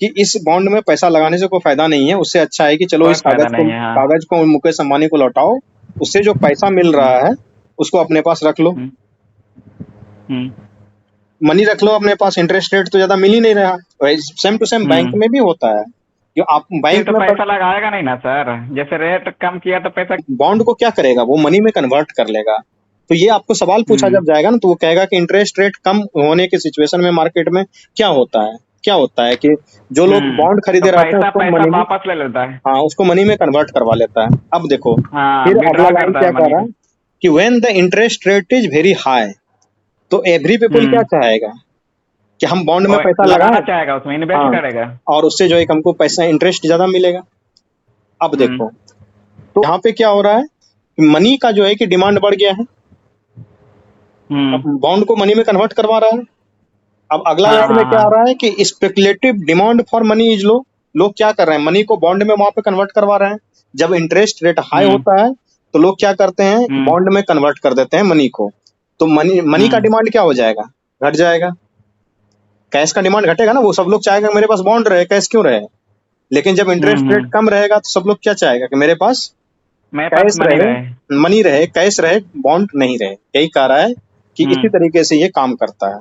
Speaker 1: कि इस बॉन्ड में पैसा लगाने से कोई फायदा नहीं है, उससे अच्छा है कि चलो
Speaker 2: कोई
Speaker 1: इस
Speaker 2: फायदा
Speaker 1: कागज को
Speaker 2: नहीं है, हाँ।
Speaker 1: मुकेश अंबानी को लौटाओ, उससे जो पैसा मिल रहा है उसको अपने पास रख लो। मनी रख लो अपने पास, इंटरेस्ट रेट तो ज्यादा मिल ही नहीं रहा। सेम टू सेम बैंक में भी होता है कि आप
Speaker 2: फिर
Speaker 1: बैंक
Speaker 2: तो
Speaker 1: में
Speaker 2: पैसा लगाएगा नहीं ना सर, जैसे रेट कम किया तो पैसा।
Speaker 1: बॉन्ड को क्या करेगा, वो मनी में कन्वर्ट कर लेगा। तो ये आपको सवाल पूछा जब जाएगा ना, तो वो कहेगा कि इंटरेस्ट रेट कम होने की सिचुएशन में मार्केट में क्या होता है कि जो लोग बॉन्ड खरीदे
Speaker 2: तो
Speaker 1: रहते हैं
Speaker 2: पैसा
Speaker 1: उसको
Speaker 2: पैसा
Speaker 1: मनी में,
Speaker 2: वापस ले लेता है।
Speaker 1: हाँ, उसको मनी में कन्वर्ट करवा लेता है। अब देखो
Speaker 2: हाँ,
Speaker 1: फिर अगला
Speaker 2: विड्रॉ
Speaker 1: लाइन
Speaker 2: करता
Speaker 1: क्या
Speaker 2: है
Speaker 1: कह
Speaker 2: मनी
Speaker 1: रहा
Speaker 2: को।
Speaker 1: है कि when the interest rate is very high, तो एवरी पीपल क्या चाहेगा कि हम बॉन्ड में
Speaker 2: और
Speaker 1: पैसा
Speaker 2: लगाना
Speaker 1: लगाएं,
Speaker 2: चाहेगा, उसमें इन्वेस्ट
Speaker 1: हाँ,
Speaker 2: करेगा।
Speaker 1: और उससे जो है हमको पैसा इंटरेस्ट ज्यादा मिलेगा। अब देखो तो यहाँ पे क्या हो रहा है, मनी का जो है कि डिमांड बढ़ गया है, अब बॉन्ड को मनी में कन्वर्ट करवा रहा है। अब अगला लाइन में क्या आ रहा है कि speculative demand for money is low. लोग क्या कर रहे हैं, मनी को बॉन्ड में वहां पे कन्वर्ट करवा रहे हैं। जब इंटरेस्ट रेट हाई होता है तो लोग क्या करते हैं, बॉन्ड में कन्वर्ट कर देते हैं मनी को। तो मनी का डिमांड क्या हो जाएगा, घट जाएगा। कैश का डिमांड घटेगा ना, वो सब लोग चाहेगा मेरे पास बॉन्ड रहे, कैश क्यों रहे। लेकिन जब इंटरेस्ट रेट कम रहेगा तो सब लोग क्या चाहेगा कि मेरे पास
Speaker 2: मेरे पास
Speaker 1: कैश
Speaker 2: मनी
Speaker 1: रहे,
Speaker 2: रहे।
Speaker 1: मनी रहे, कैश रहे, बॉन्ड नहीं रहे। यही कह रहा है कि इसी तरीके से ये काम करता है।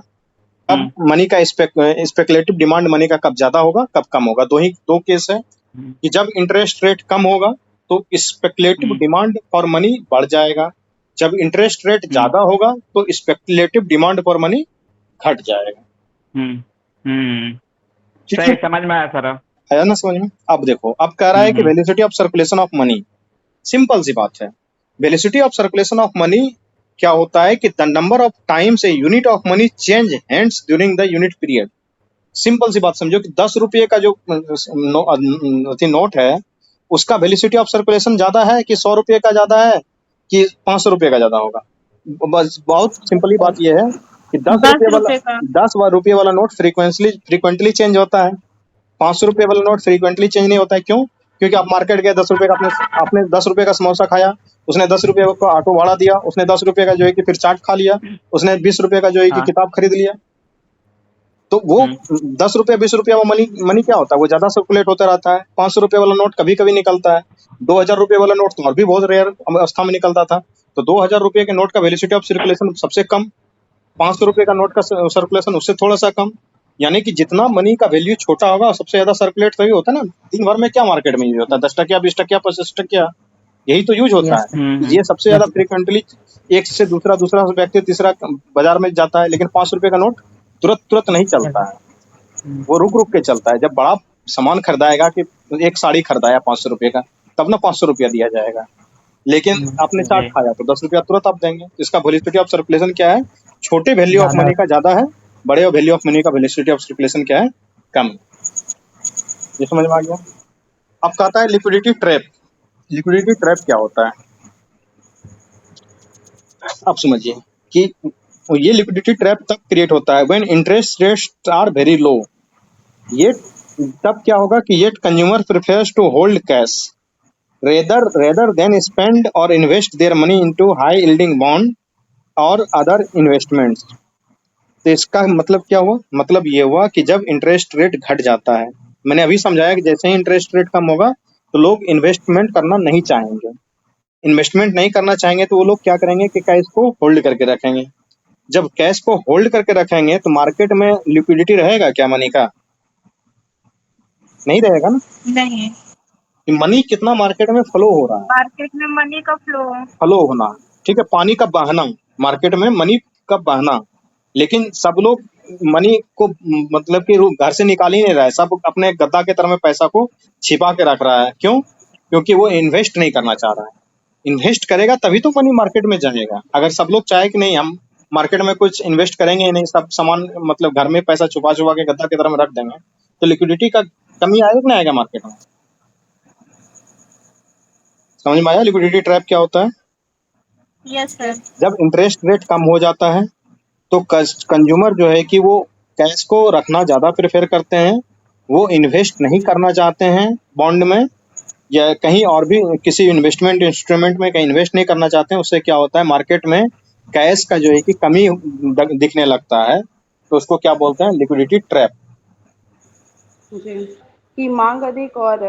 Speaker 1: अब मनी का स्पेकुलेटिव डिमांड मनी का कब ज्यादा होगा कब कम होगा, दो केस है कि जब इंटरेस्ट रेट कम होगा तो स्पेकुलेटिव डिमांड फॉर मनी बढ़ जाएगा, जब इंटरेस्ट रेट ज्यादा होगा तो स्पेकुलेटिव डिमांड फॉर मनी घट जाएगा। ठीक है,
Speaker 2: समझ में आया सर।
Speaker 1: आया ना समझ में। अब देखो, अब कह रहा है कि velocity of circulation of money, simple सी बात है। Velocity of circulation of money क्या होता है कि the number of times a unit of money change hands during the unit period. Simple सी बात समझो कि 10 रुपये का जो नोट है उसका वेलोसिटी ऑफ सर्कुलेशन ज्यादा है कि 100 रुपये का ज्यादा है कि 500 रुपये का ज्यादा होगा। बस बहुत सिंपली बात यह है कि 10 रुपये वाला नोट फ्रीक्वेंटली चेंज होता है, 500 रुपये वाला नोट फ्रीक्वेंटली चेंज नहीं होता है। क्यों? क्योंकि आप मार्केट गए, 10 रुपये का आपने 10 रुपये का समोसा खाया, उसने 10 रुपये का ऑटो भाड़ा दिया, उसने 10 रुपये का जो है कि फिर चाट खा लिया, उसने 20 रुपये का जो है कि किताब खरीद लिया। तो वो 10 रुपये 20 रुपये वो मनी क्या होता है, वो ज्यादा सर्कुलेट होता रहता है। 500 रुपये वाला नोट कभी कभी निकलता है, 2000 रुपये वाला नोट तो और भी बहुत रेयर अवस्था में निकलता था। तो 2000 रुपये के नोट का वेलोसिटी ऑफ सर्कुलेशन सबसे कम, 500 रुपये का नोट का सर्कुलेशन उससे थोड़ा सा कम। यानी कि जितना मनी का वैल्यू छोटा होगा सबसे ज्यादा सर्कुलेट तभी होता है ना। दिन भर में क्या मार्केट में यूज होता है, 10 टकिया 20 टकिया 25 टकिया, यही तो यूज होता है। ये सबसे ज्यादा फ्रिक्वेंटली एक से दूसरा व्यक्ति तीसरा बाजार में जाता है। लेकिन 500 रुपये का नोट तुरंत नहीं चलता है, वो रुक के चलता है। जब बड़ा सामान खरीदाएगा कि एक साड़ी खरीदाया 500 रुपये का, तब ना 500 रुपया दिया जाएगा। लेकिन आपने चाट खाया तो 10 रुपया तुरंत आप देंगे। इसका वेलोसिटी ऑफ सर्कुलेशन क्या है, छोटे वैल्यू ऑफ मनी का ज्यादा है, बड़े वैल्यू ऑफ मनी का वेलोसिटी ऑफ सर्कुलेशन क्या है, कम। ये समझ में आ गया। अब कहता है लिक्विडिटी ट्रैप। लिक्विडिटी ट्रैप क्या होता है, अब समझिए कि ये लिक्विडिटी ट्रैप तब क्रिएट होता है when interest rates are very low. ये तब क्या होगा कि yet consumer prefers to hold cash rather than spend और invest their money into high yielding bond और अदर इन्वेस्टमेंट्स। तो इसका मतलब क्या हुआ, मतलब ये हुआ कि जब इंटरेस्ट रेट घट जाता है, मैंने अभी समझाया कि जैसे ही इंटरेस्ट रेट कम होगा तो लोग इन्वेस्टमेंट करना नहीं चाहेंगे। इन्वेस्टमेंट नहीं करना चाहेंगे तो वो लोग क्या करेंगे कि कैश को होल्ड करके रखेंगे। जब कैश को होल्ड करके रखेंगे तो मार्केट में लिक्विडिटी रहेगा क्या मनी का, नहीं रहेगा ना।
Speaker 5: नहीं,
Speaker 1: मनी कितना मार्केट में फ्लो हो रहा है,
Speaker 5: मार्केट में मनी का
Speaker 1: फ्लो होना, ठीक है, पानी का बहना, मार्केट में मनी का बहना। लेकिन सब लोग मनी को मतलब कि घर से निकाल ही नहीं रहा है, सब अपने गद्दा के तरह में पैसा को छिपा के रख रहा है। क्यों? क्योंकि वो इन्वेस्ट नहीं करना चाह रहा है। इन्वेस्ट करेगा तभी तो मनी मार्केट में जाएगा। अगर सब लोग चाहे कि नहीं हम मार्केट में कुछ इन्वेस्ट करेंगे ही नहीं, सब सामान मतलब घर में पैसा छुपा के गद्दा की तरह में रख देंगे, तो लिक्विडिटी का कमी आएगा कि नहीं आएगा मार्केट में। समझ में आया लिक्विडिटी ट्रैप क्या होता है।
Speaker 5: Yes sir.
Speaker 1: जब इंटरेस्ट रेट कम हो जाता है तो कंज्यूमर जो है कि वो कैश को रखना ज्यादा प्रेफर करते हैं, वो इन्वेस्ट नहीं करना चाहते हैं बॉन्ड में या कहीं और भी किसी इन्वेस्टमेंट इंस्ट्रूमेंट में कहीं इन्वेस्ट नहीं करना चाहते हैं। उससे क्या होता है, मार्केट में कैश का जो है कि कमी दिखने लगता है। तो उसको क्या बोलते हैं, लिक्विडिटी ट्रैप।
Speaker 6: जी, की मांग अधिक और